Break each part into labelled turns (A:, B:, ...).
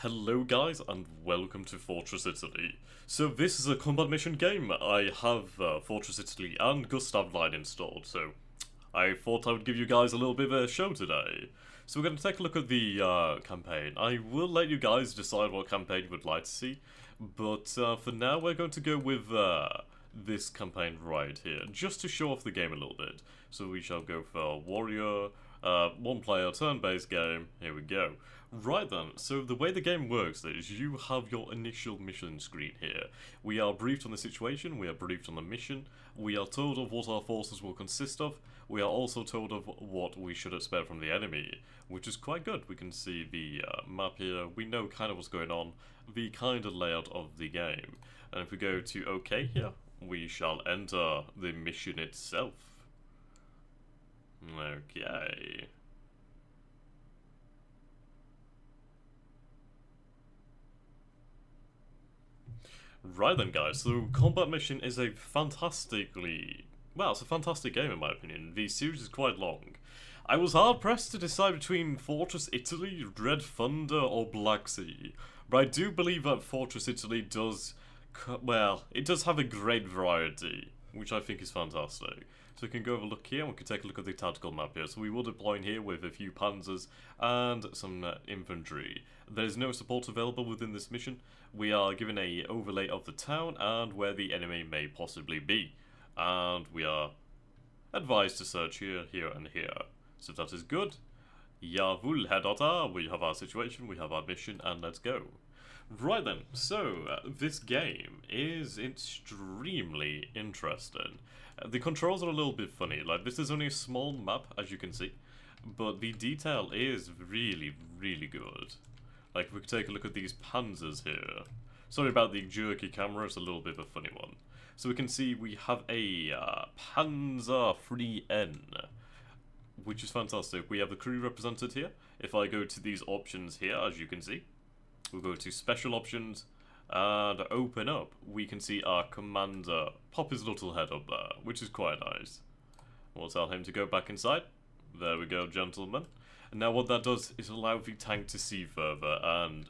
A: Hello guys and welcome to Fortress Italy. So this is a combat mission game. I have Fortress Italy and Gustav Line installed, so I thought I would give you guys a little bit of a show today. So we're going to take a look at the campaign. I will let you guys decide what campaign you would like to see, but for now we're going to go with this campaign right here, just to show off the game a little bit. So we shall go for Warrior, one player turn-based game, here we go. Right then, so the way the game works is you have your initial mission screen here. We are briefed on the situation, we are briefed on the mission, we are told of what our forces will consist of, we are also told of what we should expect from the enemy, which is quite good. We can see the map here, we know kind of what's going on, the kind of layout of the game. And if we go to OK here, we shall enter the mission itself. Okay. Right then guys, so Combat Mission is a fantastically... well, it's a fantastic game in my opinion. The series is quite long. I was hard pressed to decide between Fortress Italy, Red Thunder or Black Sea. But I do believe that Fortress Italy does... well, it does have a great variety, which I think is fantastic. So we can go have a look here and we can take a look at the tactical map here. So we will deploy in here with a few panzers and some infantry. There is no support available within this mission. We are given a overlay of the town and where the enemy may possibly be. And we are advised to search here, here and here. So that is good. Jawohl, Herr Dotter, we have our situation, we have our mission, and let's go. Right then, so this game is extremely interesting. The controls are a little bit funny, like this is only a small map as you can see, but the detail is really, really good. Like if we could take a look at these panzers here. Sorry about the jerky camera, it's a little bit of a funny one. So we can see we have a Panzer 3N, which is fantastic. We have the crew represented here. If I go to these options here, as you can see, we'll go to special options and open up. We can see our commander pop his little head up there, which is quite nice. We'll tell him to go back inside. There we go, gentlemen. And now what that does is allow the tank to see further and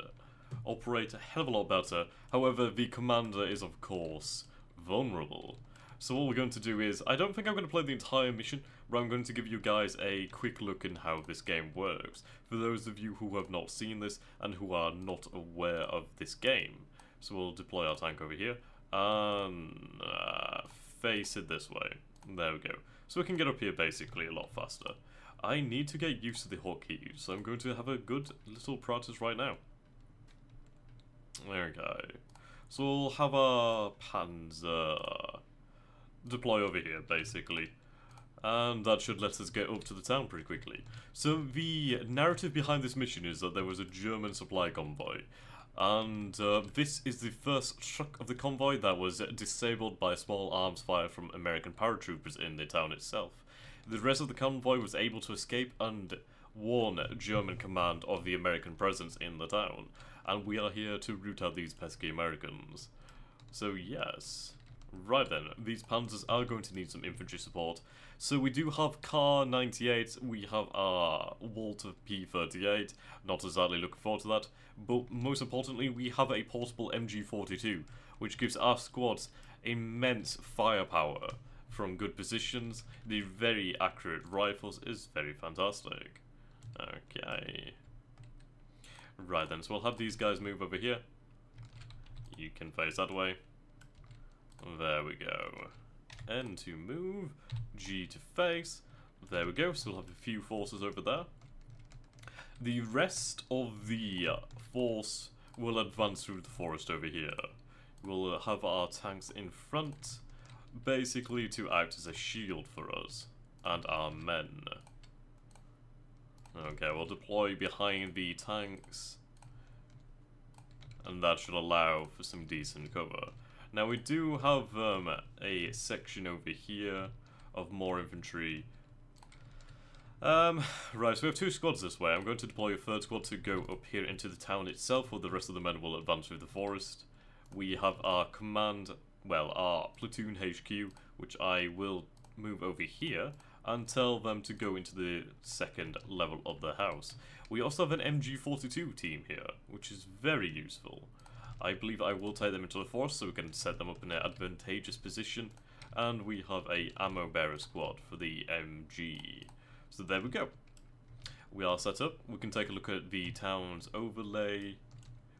A: operate a hell of a lot better. However, the commander is of course vulnerable. So what we're going to do is, I don't think I'm going to play the entire mission, but I'm going to give you guys a quick look in how this game works, for those of you who have not seen this and who are not aware of this game. So we'll deploy our tank over here, and face it this way. There we go. So we can get up here basically a lot faster. I need to get used to the hotkeys, so I'm going to have a good little practice right now. There we go. So we'll have our Panzer deploy over here, basically. And that should let us get up to the town pretty quickly. So the narrative behind this mission is that there was a German supply convoy. And this is the first truck of the convoy that was disabled by small arms fire from American paratroopers in the town itself. The rest of the convoy was able to escape and warn German command of the American presence in the town. And we are here to root out these pesky Americans. So yes. Right then, these panzers are going to need some infantry support. So we do have Car 98, we have our Walter P38, not exactly looking forward to that, but most importantly we have a portable MG42, which gives our squads immense firepower from good positions. The very accurate rifles is very fantastic. Okay. Right then, so we'll have these guys move over here. You can face that way. There we go. N to move, G to face. There we go, so we'll have a few forces over there. The rest of the force will advance through the forest over here. We'll have our tanks in front, basically to act as a shield for us and our men. Okay, we'll deploy behind the tanks, and that should allow for some decent cover. Now we do have a section over here of more infantry. Right, so we have two squads this way. I'm going to deploy a third squad to go up here into the town itself, where the rest of the men will advance through the forest. We have our command, well, our platoon HQ, which I will move over here, and tell them to go into the second level of the house. We also have an MG42 team here, which is very useful. I believe I will take them into the forest so we can set them up in an advantageous position. And we have a ammo bearer squad for the MG. So there we go. We are set up. We can take a look at the town's overlay,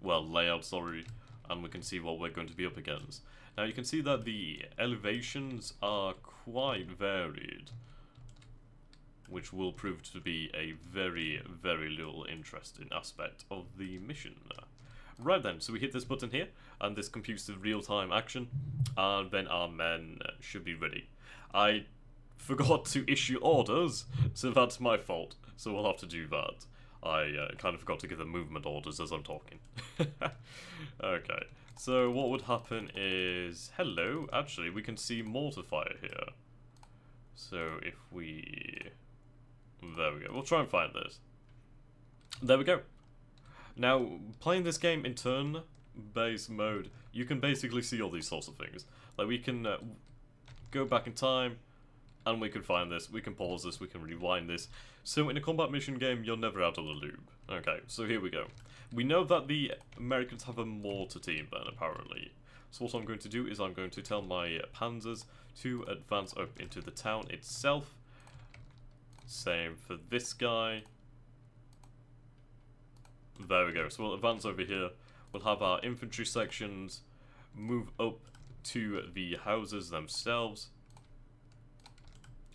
A: well, layout, sorry, and we can see what we're going to be up against. Now you can see that the elevations are quite varied, which will prove to be a very, very little interesting aspect of the mission. Right then, so we hit this button here, and this computes the real-time action, and then our men should be ready. I forgot to issue orders, so that's my fault, so we'll have to do that. I kind of forgot to give them movement orders as I'm talking. Okay, so what would happen is... Hello, actually, we can see mortar fire here. So if we... There we go, we'll try and find this. There we go. Now, playing this game in turn-based mode, you can basically see all these sorts of things. Like, we can go back in time, and we can find this, we can pause this, we can rewind this. So in a combat mission game, you're never out of the loop. Okay, so here we go. We know that the Americans have a mortar team then, apparently. So what I'm going to do is I'm going to tell my panzers to advance up into the town itself. Same for this guy. There we go, so we'll advance over here, we'll have our infantry sections move up to the houses themselves.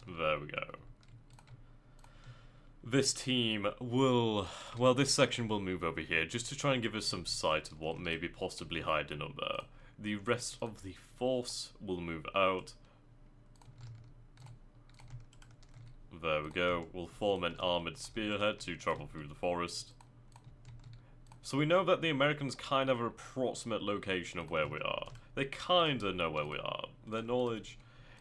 A: There we go. This team will, well, this section will move over here, just to try and give us some sight of what may be possibly hiding up there. The rest of the force will move out. There we go, we'll form an armoured spearhead to travel through the forest. So we know that the Americans kind of have an approximate location of where we are. They kind of know where we are. Their knowledge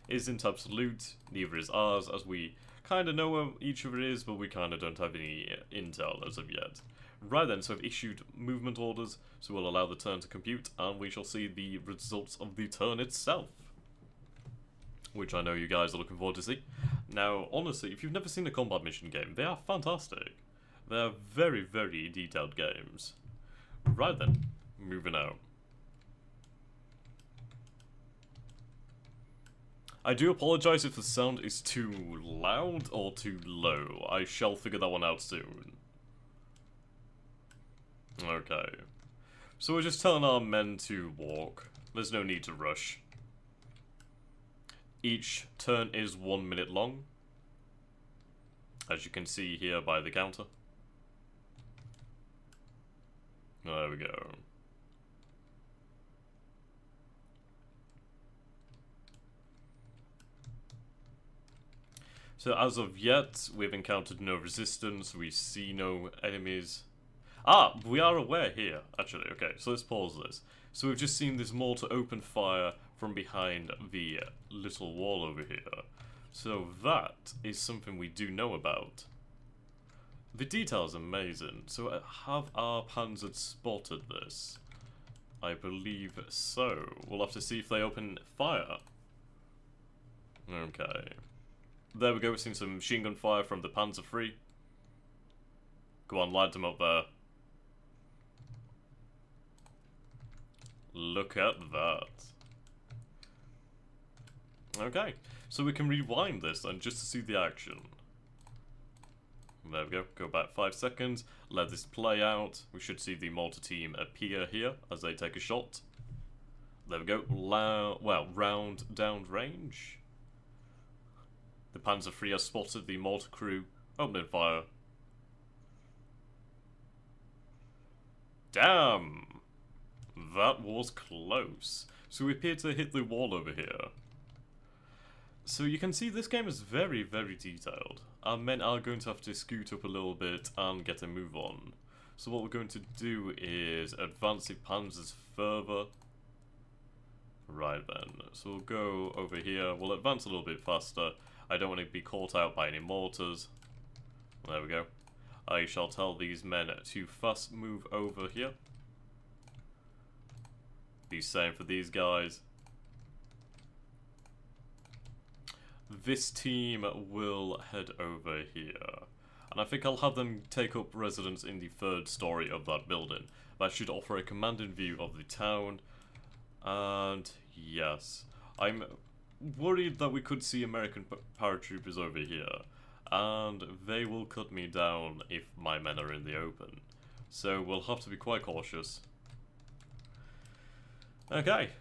A: isn't absolute, neither is ours, as we kind of know where each of it is, but we kind of don't have any intel as of yet. Right then, so I've issued movement orders, so we'll allow the turn to compute, and we shall see the results of the turn itself. Which I know you guys are looking forward to see. Now, honestly, if you've never seen a combat mission game, they are fantastic. They're very, very detailed games. Right then, moving out. I do apologise if the sound is too loud or too low. I shall figure that one out soon. Okay. So we're just telling our men to walk. There's no need to rush. Each turn is 1 minute long, as you can see here by the counter. There we go. So as of yet, we've encountered no resistance, we see no enemies. Ah, we are aware here, actually. Okay, so let's pause this. So we've just seen this mortar open fire from behind the little wall over here. So that is something we do know about. The detail is amazing. So have our panzers spotted this? I believe so. We'll have to see if they open fire. Okay. There we go, we're seeing some machine gun fire from the Panzer III. Go on, light them up there. Look at that. Okay, so we can rewind this then just to see the action. There we go, go back 5 seconds, let this play out. We should see the mortar team appear here as they take a shot. There we go, round down range. The Panzer III has spotted the mortar crew, opening fire. Damn! That was close. So we appear to hit the wall over here. So you can see this game is very, very detailed. Our men are going to have to scoot up a little bit and get a move on. So what we're going to do is advance the panzers further. Right then, so we'll go over here. We'll advance a little bit faster. I don't want to be caught out by any mortars. There we go. I shall tell these men to fast move over here. The same for these guys. this team will head over here. And I think I'll have them take up residence in the third story of that building. That should offer a commanding view of the town. And yes, I'm worried that we could see American paratroopers over here. And they will cut me down if my men are in the open. So we'll have to be quite cautious. Okay.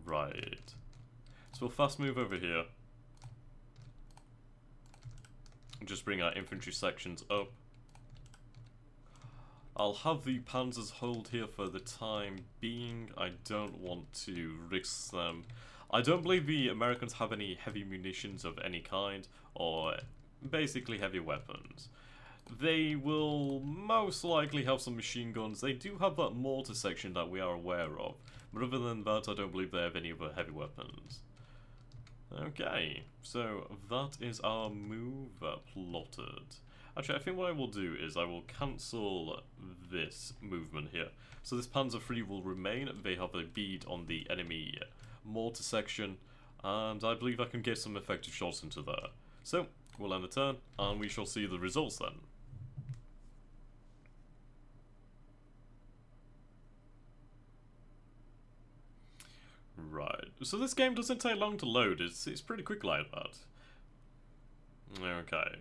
A: Right. So we'll fast move over here. Just bring our infantry sections up. I'll have the panzers hold here for the time being. I don't want to risk them. I don't believe the Americans have any heavy munitions of any kind, or basically heavy weapons. They will most likely have some machine guns. They do have that mortar section that we are aware of, but other than that, I don't believe they have any other heavy weapons. Okay, so that is our move plotted. Actually, I think what I will do is I will cancel this movement here. So this Panzer III will remain. They have a bead on the enemy mortar section, and I believe I can get some effective shots into there. So, we'll end the turn, and we shall see the results then. Right, so this game doesn't take long to load, it's pretty quick like that. Okay.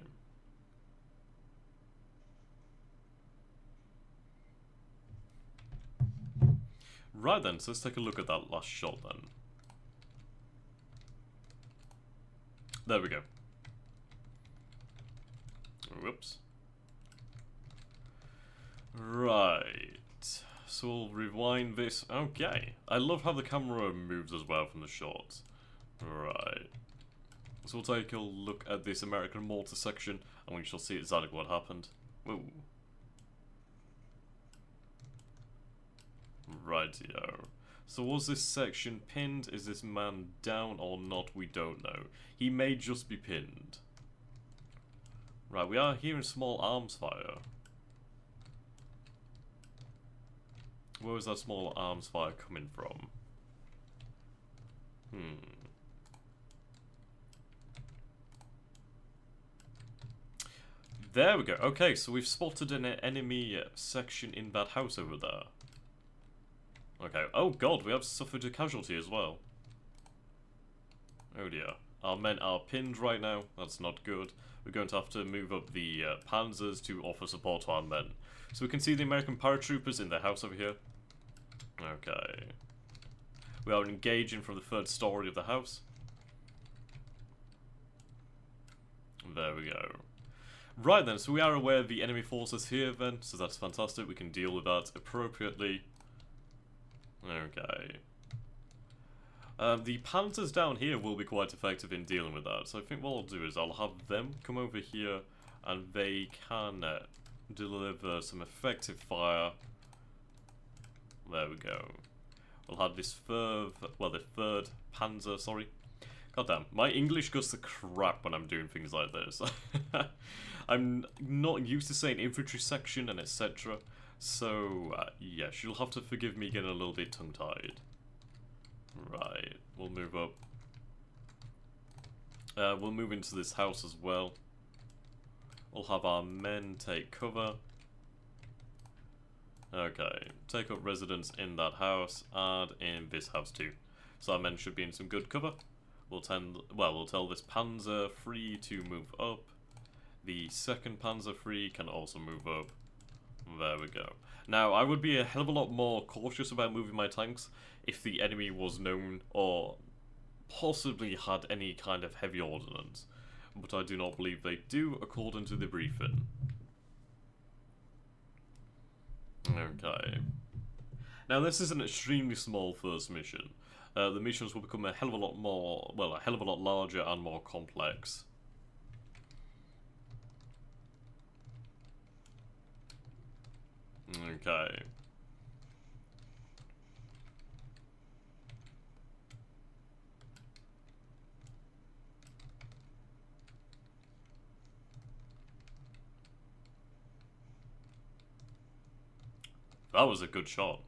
A: Right then, so let's take a look at that last shot then. There we go. Whoops. Right. So we'll rewind this. Okay. I love how the camera moves as well from the shots. Right. So we'll take a look at this American mortar section, and we shall see exactly what happened. Whoa. Rightio. So was this section pinned? Is this man down or not? We don't know. He may just be pinned. Right, we are hearing small arms fire. Where was that small arms fire coming from? There we go. Okay, so we've spotted an enemy section in that house over there. Okay. Oh god, we have suffered a casualty as well. Oh dear. Our men are pinned right now. That's not good. We're going to have to move up the panzers to offer support to our men. So we can see the American paratroopers in their house over here. Okay. We are engaging from the third story of the house. There we go. Right then, so we are aware of the enemy forces here then, so that's fantastic. We can deal with that appropriately. Okay. The panzers down here will be quite effective in dealing with that, so I think what I'll do is I'll have them come over here and they can deliver some effective fire. There we go. We'll have this third panzer, sorry. Goddamn, my English goes to crap when I'm doing things like this. I'm not used to saying infantry section and etc. So, yes, you'll have to forgive me getting a little bit tongue-tied. Right, we'll move up. We'll move into this house as well. We'll have our men take cover. Okay, take up residence in that house and in this house too. So our men should be in some good cover. We'll tell this Panzer III to move up. The second Panzer III can also move up. There we go. Now, I would be a hell of a lot more cautious about moving my tanks if the enemy was known or possibly had any kind of heavy ordnance. But I do not believe they do, according to the briefing. Okay. Now, this is an extremely small first mission. The missions will become a hell of a lot more, well, a hell of a lot larger and more complex. Okay. That was a good shot.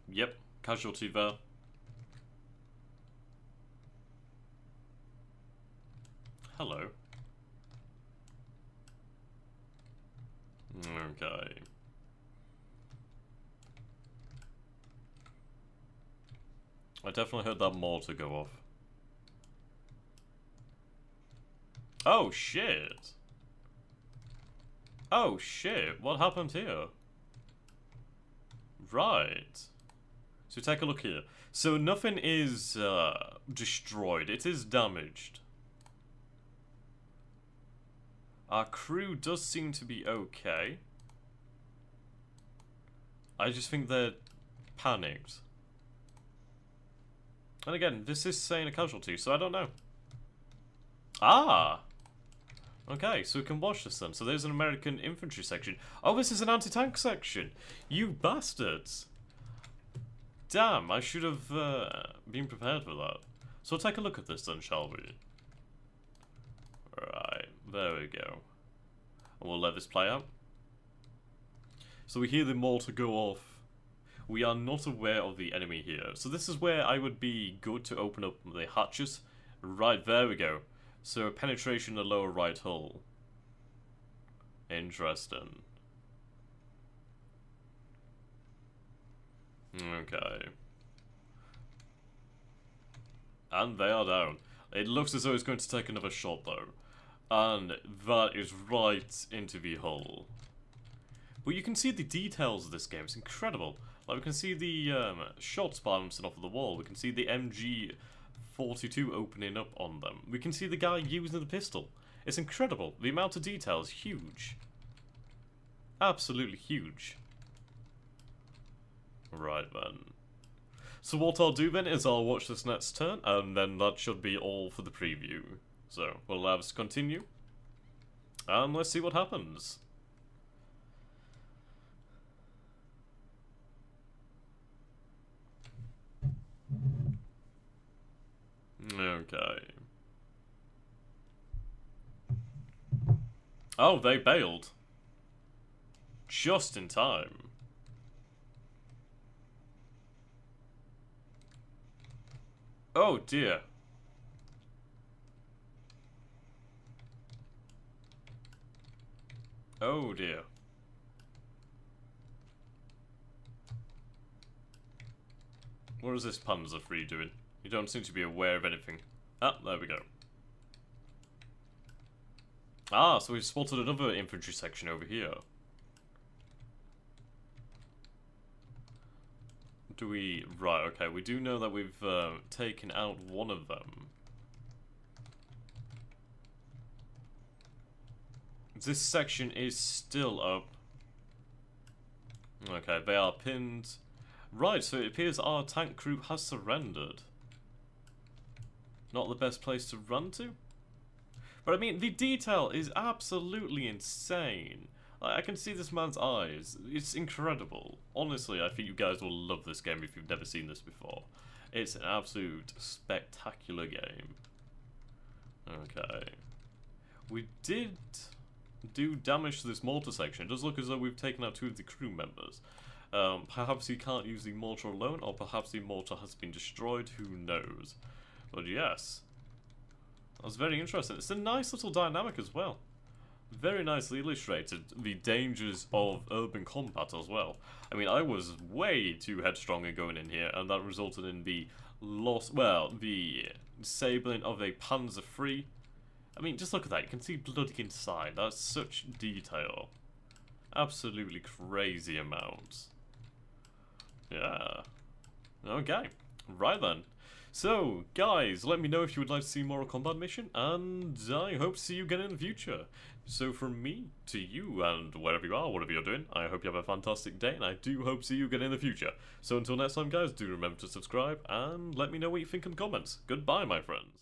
A: Yep, casualty there. hello. Okay. I definitely heard that mortar go off. Oh, shit. Oh, shit. What happened here? Right. So take a look here. So nothing is destroyed. It is damaged. Our crew does seem to be okay. I just think they're panicked. And again, this is saying a casualty, so I don't know. Ah! Okay, so we can watch this then. So there's an American infantry section. Oh, this is an anti-tank section! You bastards! Damn, I should have been prepared for that. So we'll take a look at this then, shall we? Right, there we go. And we'll let this play out. So we hear the mortar go off. We are not aware of the enemy here. So this is where I would be good to open up the hatches. Right, there we go. So penetration in the lower right hull. Interesting. Okay. And they are down. It looks as though it's going to take another shot though. And that is right into the hull. But you can see the details of this game. It's incredible. Like we can see the shots bouncing off of the wall. We can see the MG42 opening up on them. We can see the guy using the pistol. It's incredible. The amount of detail is huge. Absolutely huge. Right then. So what I'll do then is I'll watch this next turn, and then that should be all for the preview. So we'll allow us to continue. And let's see what happens. Okay. Oh, they bailed. Just in time. Oh dear. Oh dear. What is this Panzer III doing? You don't seem to be aware of anything. Ah, there we go. Ah, so we've spotted another infantry section over here. Do we... Right, okay, we do know that we've taken out one of them. This section is still up. Okay, they are pinned. Right, so it appears our tank crew has surrendered. Not the best place to run to? But I mean, the detail is absolutely insane. I can see this man's eyes. It's incredible. Honestly, I think you guys will love this game if you've never seen this before. It's an absolute spectacular game. Okay. We did do damage to this mortar section. It does look as though we've taken out two of the crew members. Perhaps he can't use the mortar alone, or perhaps the mortar has been destroyed, who knows. But yes. That was very interesting. It's a nice little dynamic as well. Very nicely illustrated the dangers of urban combat as well. I mean, I was way too headstrong in going in here, and that resulted in the loss, well, the disabling of a Panzer III. I mean, just look at that. You can see blood inside. That's such detail. Absolutely crazy amounts. Yeah. Okay. Right then. So, guys, let me know if you would like to see more combat mission, and I hope to see you again in the future. So from me to you, and wherever you are, whatever you're doing, I hope you have a fantastic day, and I do hope to see you again in the future. So until next time, guys, do remember to subscribe, and let me know what you think in the comments. Goodbye, my friends.